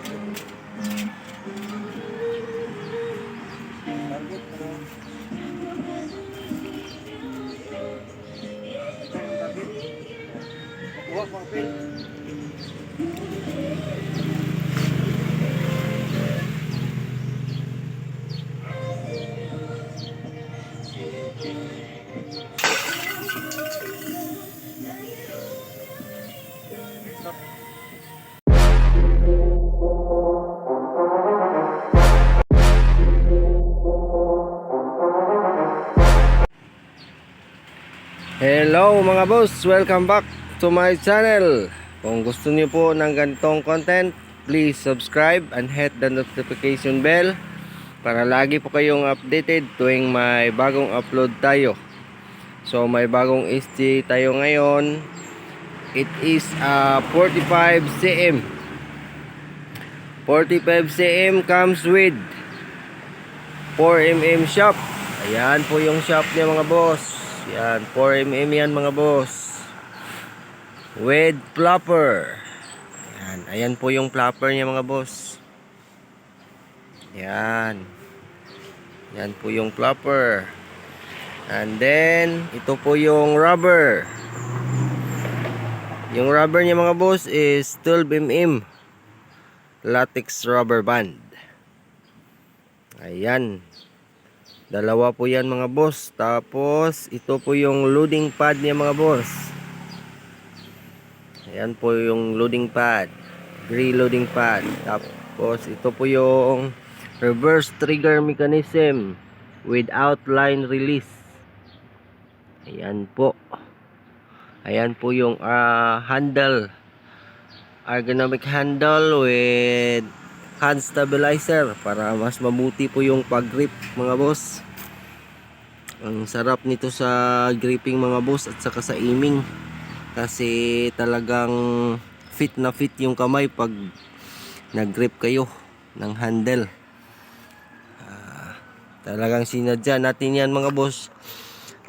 Target pero ito yung target. Makuha mga pin. Hello mga boss, welcome back to my channel. Kung gusto niyo po ng ganitong content, please subscribe and hit the notification bell para lagi po kayong updated tuwing may bagong upload tayo. So may bagong SG tayo ngayon. It is 45 cm. 45 cm comes with 4mm shop. Ayan po yung shop niya mga boss. Yan, 4mm yan mga boss. With flopper. Yan, ayan po yung flopper niya mga boss. Yan. Yan po yung flopper. And then, ito po yung rubber. Yung rubber niya mga boss is 12mm. Latex rubber band. Ayan. Dalawa po yan mga boss. Tapos ito po yung loading pad niya mga boss. Ayan po yung loading pad. Gray loading pad. Tapos ito po yung reverse trigger mechanism with outline release. Ayan po. Ayan po yung handle. Ergonomic handle with hand stabilizer para mas mabuti po yung pag-grip mga boss. Ang sarap nito sa gripping mga boss at saka sa aiming kasi talagang fit na fit yung kamay pag nag-grip kayo ng handle. Talagang sinadya natin yan mga boss.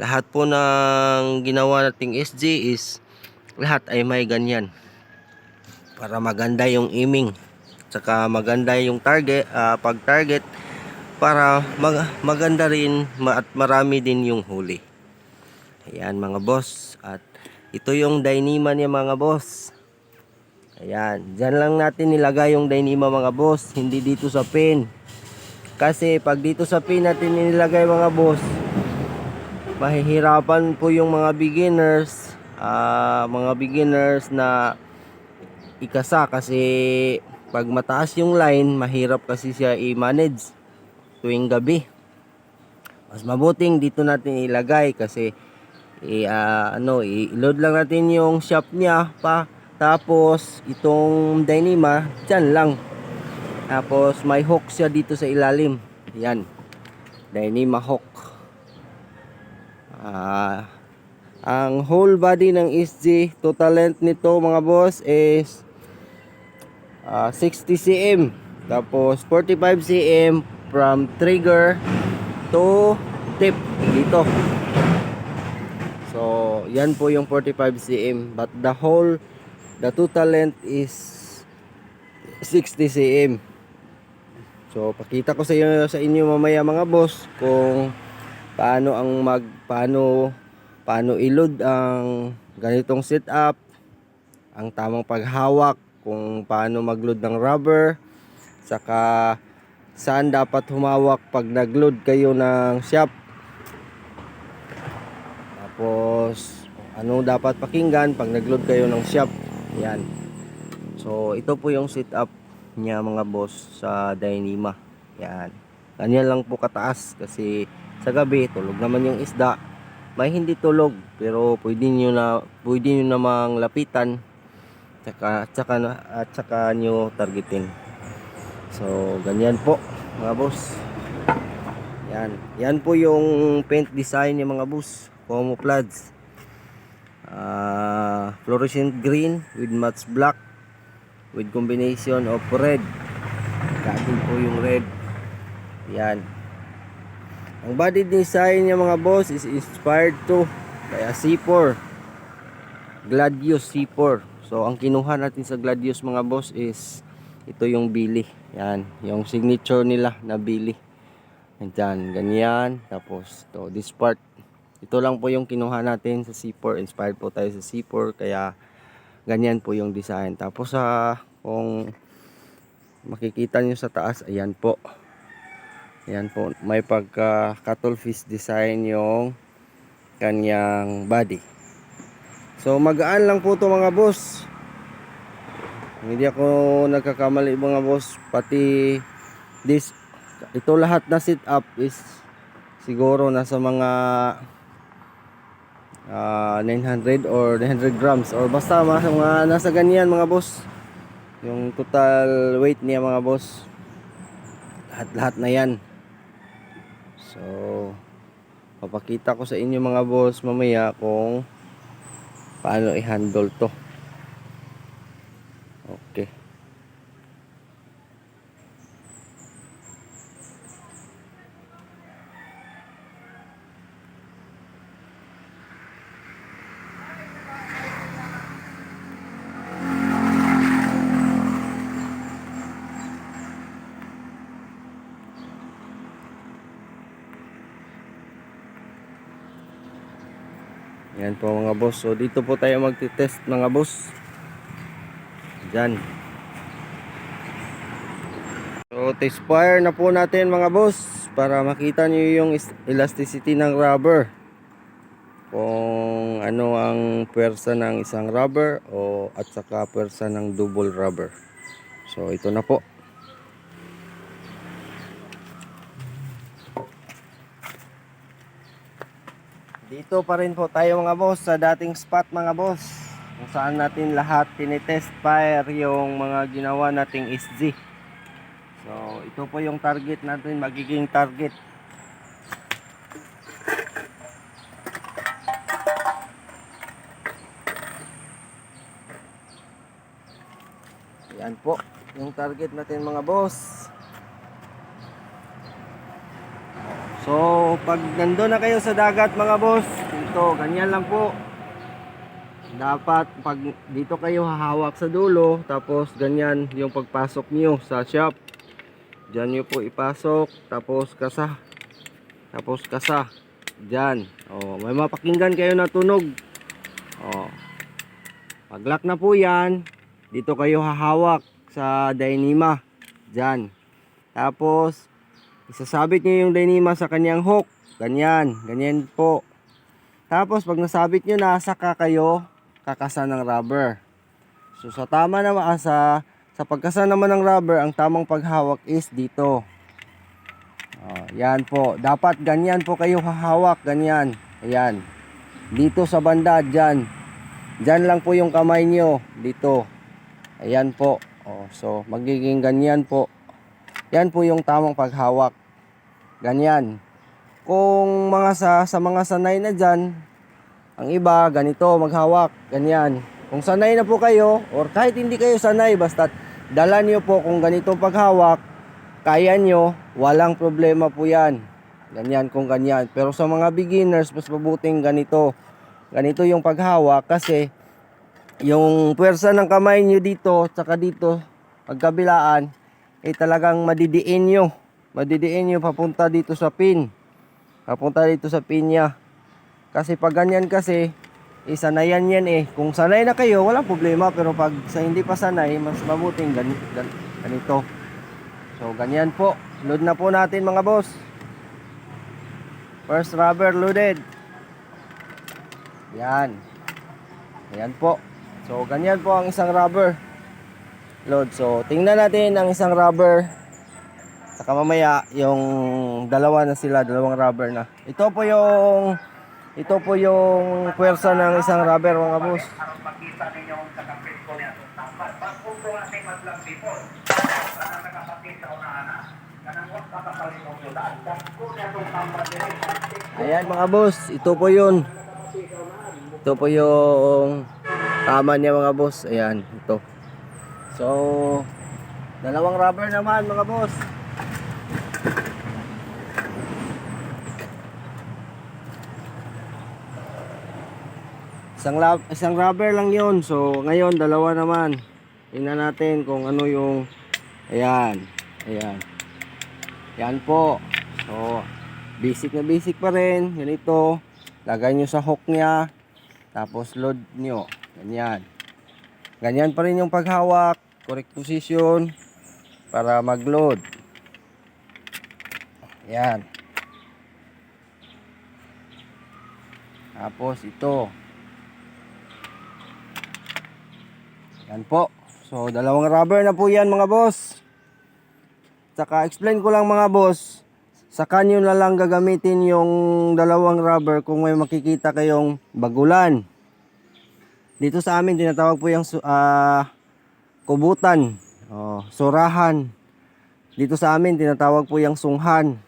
Lahat po ng ginawa nating SG is lahat ay may ganyan para maganda yung aiming. Saka maganda yung target, pag target para maganda rin at marami din yung huli. Ayan mga boss. At ito yung Dyneema niya mga boss. Ayan, dyan lang natin nilagay yung Dyneema mga boss, hindi dito sa pin. Kasi pag dito sa pin natin nilagay mga boss, mahihirapan po yung mga beginners na ikasa kasi pag mataas yung line, mahirap kasi siya i-manage tuwing gabi. Mas mabuting dito natin ilagay kasi i-load lang natin yung shop niya pa. Tapos itong Dyneema dyan lang. Tapos may hook siya dito sa ilalim. Yan, Dyneema hook. Ang whole body ng SG, total length nito mga boss is 60 cm. Tapos 45 cm from trigger to tip dito. So yan po yung 45 cm, but the total length is 60 cm. So pakita ko sa inyo mamaya mga boss kung paano i-load ang ganitong setup, ang tamang paghawak, kung paano mag-load ng rubber, saka saan dapat humawak pag nag-load kayo ng shop. Tapos ano dapat pakinggan pag nag-load kayo ng shop. Yan. So ito po yung setup niya mga boss sa Dyneema. Yan. Ganyan lang po kataas kasi sa gabi tulog naman yung isda. May hindi tulog pero pwede nyo namang lapitan at saka nyo targetin. So ganyan po mga boss. Yan po yung paint design niya mga boss. Camouflage, fluorescent green with matte black with combination of red. Gating po yung red. Yan. Ang body design niya mga boss is inspired to by a C4, Gladius C4. So ang kinuha natin sa Gladius mga boss is ito yung bili. Yan, yung signature nila na bili. Yan, ganyan. Tapos to, this part. Ito lang po yung kinuha natin sa C4. Inspired po tayo sa C4, kaya ganyan po yung design. Tapos kung makikita nyo sa taas, ayan po. Ayan po, may pagka cuttlefish design yung kanyang body. So magaan lang po to mga boss. Hindi ako nagkakamali mga boss. Pati ito lahat na sit up is siguro nasa mga 900 or 900 grams or basta mga nasa ganyan mga boss. Yung total weight niya mga boss, lahat na yan. So papakita ko sa inyo mga boss mamaya kung paano i-handle to. Okay. Yan po mga boss. So dito po tayo magti-test mga boss. Diyan. So test fire na po natin mga boss para makita nyo yung elasticity ng rubber. Kung ano ang puwersa ng isang rubber at saka puwersa ng double rubber. So ito na po. Dito pa rin po tayo mga boss sa dating spot mga boss, kung saan natin lahat tinitest fire yung mga ginawa nating SG. So ito po yung target natin, magiging target. Yan po yung target natin mga boss. So pag nandun na kayo sa dagat mga boss, dito ganyan lang po. Dapat pag dito kayo hahawak sa dulo, tapos ganyan yung pagpasok nyo sa shop. Diyan nyo po ipasok, tapos kasa. Tapos kasa. Diyan. May mapakinggan kayo na tunog. Pag lock na po yan, dito kayo hahawak sa dynama. Diyan. Tapos isasabit nyo yung dynama sa kanyang hook. Ganyan. Ganyan po. Tapos pag nasabit nyo na, saka kayo kakasa ng rubber. So sa tama naman, sa pagkasa naman ng rubber, ang tamang paghawak is dito. Yan po. Dapat ganyan po kayo hahawak. Ganyan. Ayan. Dito sa banda. Dyan. Dyan lang po yung kamay nyo. Dito. Ayan po. So magiging ganyan po. Yan po yung tamang paghawak. Ganyan. Kung sa mga sanay na dyan, ang iba ganito maghawak. Ganyan. Kung sanay na po kayo, or kahit hindi kayo sanay, basta dala nyo po kung ganito paghawak, kaya nyo, walang problema po yan. Ganyan kung ganyan. Pero sa mga beginners, mas mabuting ganito. Ganito yung paghawak kasi yung puwersa ng kamay nyo dito, tsaka dito, pagkabilaan, talagang madidiin nyo. Madidiin nyo papunta dito sa pin. Papunta dito sa pin niya. Kasi pag ganyan kasi, sanayan yan eh. Kung sanay na kayo, walang problema. Pero pag sa hindi pa sanay, mas mabuting ganito. So ganyan po. Load na po natin mga boss. First rubber loaded. Yan. Ayan po. So ganyan po ang isang rubber load. So tingnan natin ang isang rubber. Saka mamaya yung dalawa na sila, dalawang rubber na. Ito po yung puwersa ng isang rubber mga boss. Makita ninyo sa kapit ko niya. Pag po natin matlang people. Para nakapatid sa unahan na. Kanang wak kakapalit ng yulaan. Ayan mga boss, ito po yun. Ito po yung tama niya mga boss. Ayan, ito. So, dalawang rubber naman mga boss. Isang rubber lang yun. So ngayon dalawa naman. Tingnan natin kung ano yung Ayan. Ayan. Yan po. So, basic na basic pa rin. Ganito. Lagay nyo sa hook niya. Tapos load nyo. Ganyan. Ganyan pa rin yung paghawak. Correct position. Para mag-load. Ayan. Tapos ito. Yan po. So, dalawang rubber na po yan mga boss. Saka explain ko lang mga boss. Saka nyo na lang gagamitin yung dalawang rubber kung may makikita kayong bagulan. Dito sa amin tinatawag po yung kubutan. Surahan. Dito sa amin tinatawag po yung sunghan.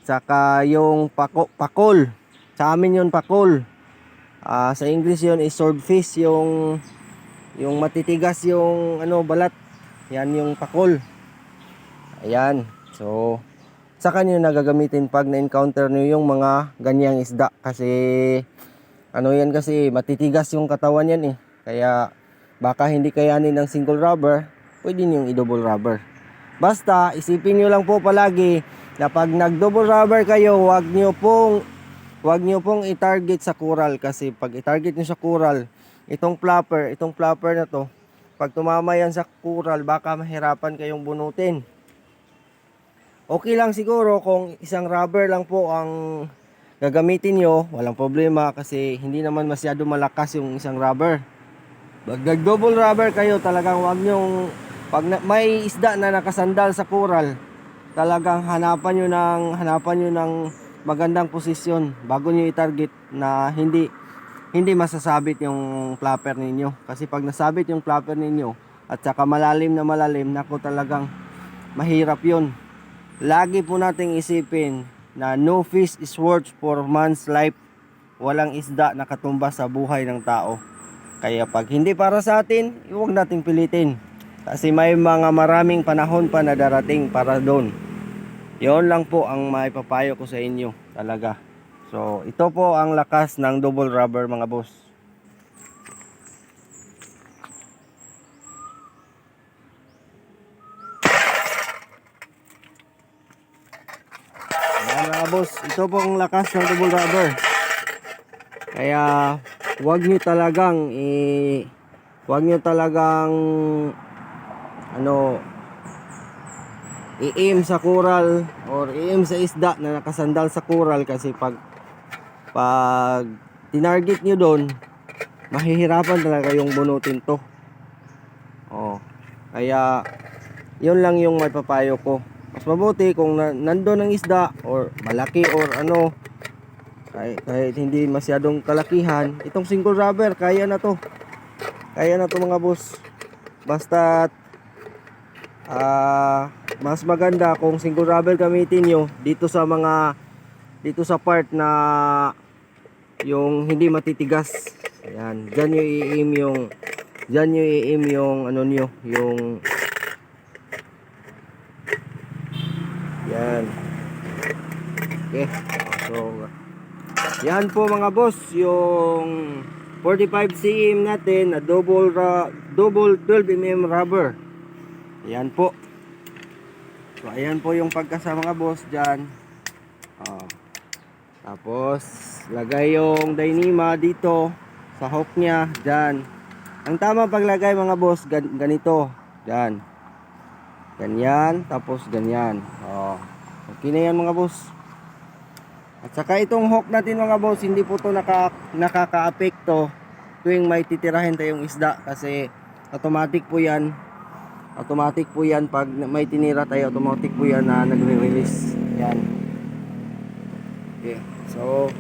Saka yung pakol. Sa amin yun pakol. Sa English yun is swordfish, yung matitigas yung balat. Yan yung pakol. Ayan. So, saka nyo nagagamitin pag na-encounter nyo yung mga ganyang isda. Kasi, yan kasi matitigas yung katawan yan eh. Kaya, baka hindi kayanin ng single rubber, pwede nyo i-double rubber. Basta, isipin nyo lang po palagi na pag nag-double rubber kayo, wag nyo pong i-target sa coral. Kasi pag i-target nyo sa coral, itong flapper na to, pag tumama yan sa coral, baka mahirapan kayong bunutin. Okay lang siguro kung isang rubber lang po ang gagamitin nyo, walang problema kasi hindi naman masyado malakas yung isang rubber. Pag nag-double rubber kayo, talagang wag nyong, may isda na nakasandal sa coral, talagang hanapan nyo ng magandang posisyon bago nyo i-target na hindi masasabit yung flapper ninyo. Kasi pag nasabit yung flapper ninyo at saka malalim, naku talagang mahirap yun. Lagi po nating isipin na no fish is worth for man's life. Walang isda na katumbas sa buhay ng tao. Kaya pag hindi para sa atin, huwag nating pilitin. Kasi may maraming panahon pa na darating para doon. Yon lang po ang maipapayo ko sa inyo talaga. So, ito po ang lakas ng double rubber mga boss. Ayan mga boss, ito po ang lakas ng double rubber. Kaya, huwag nyo talagang i-aim sa coral or i-aim sa isda na nakasandal sa coral kasi pag tinarget nyo doon, mahihirapan talaga yung bunutin to. Kaya yun lang yung may papayo ko. Mas mabuti kung nandoon ang isda or malaki or kahit hindi masyadong kalakihan, itong single rubber kaya na to mga boss. Basta mas maganda kung single rubber gamitin nyo dito sa part na yung hindi matitigas. Ayan, dyan nyo i-aim yung yan. Okay, so yan po mga boss yung 45 cm natin na double 12mm rubber. Ayan po. So ayan po yung pagkasa mga boss dyan. Tapos lagay yung Dyneema dito sa hook nya dyan. Ang tama paglagay mga boss, ganito dyan. Ganyan, tapos ganyan. Okay na yan mga boss. At saka itong hook natin mga boss, hindi po to nakaka-apekto tuwing may titirahin tayong isda. Kasi automatic po yan pag may tinira tayo, automatic po yan na nagre-release. Yan. Okay. So,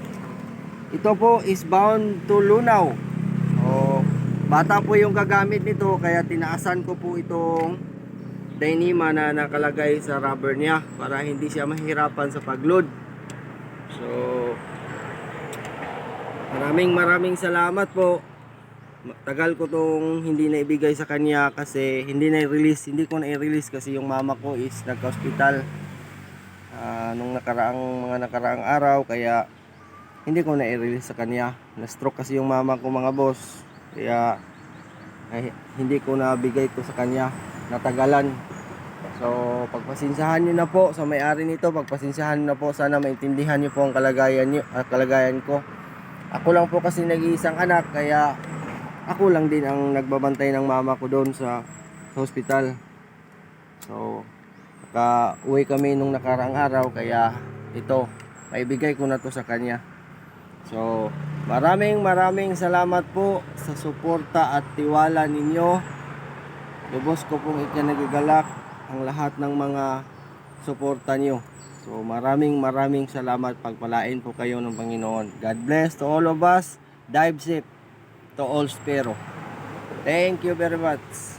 ito po is bound to lunaw. Bata po yung gagamit nito, kaya tinaasan ko po itong Dyneema na nakalagay sa rubber niya para hindi siya mahirapan sa pagload. So, maraming salamat po. Tagal ko tong hindi na ibigay sa kanya kasi hindi ko na i-release kasi yung mama ko is nagka-hospital nung mga nakaraang araw, kaya hindi ko na i-release sa kanya. Na-stroke kasi yung mama ko mga boss, kaya hindi ko na bigay to sa kanya, natagalan. So, pagpasensyahan nyo na po sa may-ari nito, pagpasensyahan nyo na po, sana maintindihan nyo po ang kalagayan ko. Ako lang po kasi nag-iisang anak, kaya ako lang din ang nagbabantay ng mama ko doon sa hospital. So, uwi kami nung nakaraang araw, kaya ito, maibigay ko na to sa kanya. So, maraming salamat po sa suporta at tiwala ninyo. Lubos ko pong ikinagagalak ang lahat ng mga suporta nyo. So, maraming salamat. Pagpalain po kayo ng Panginoon. God bless to all of us. Dive safe to all Spero. Thank you very much.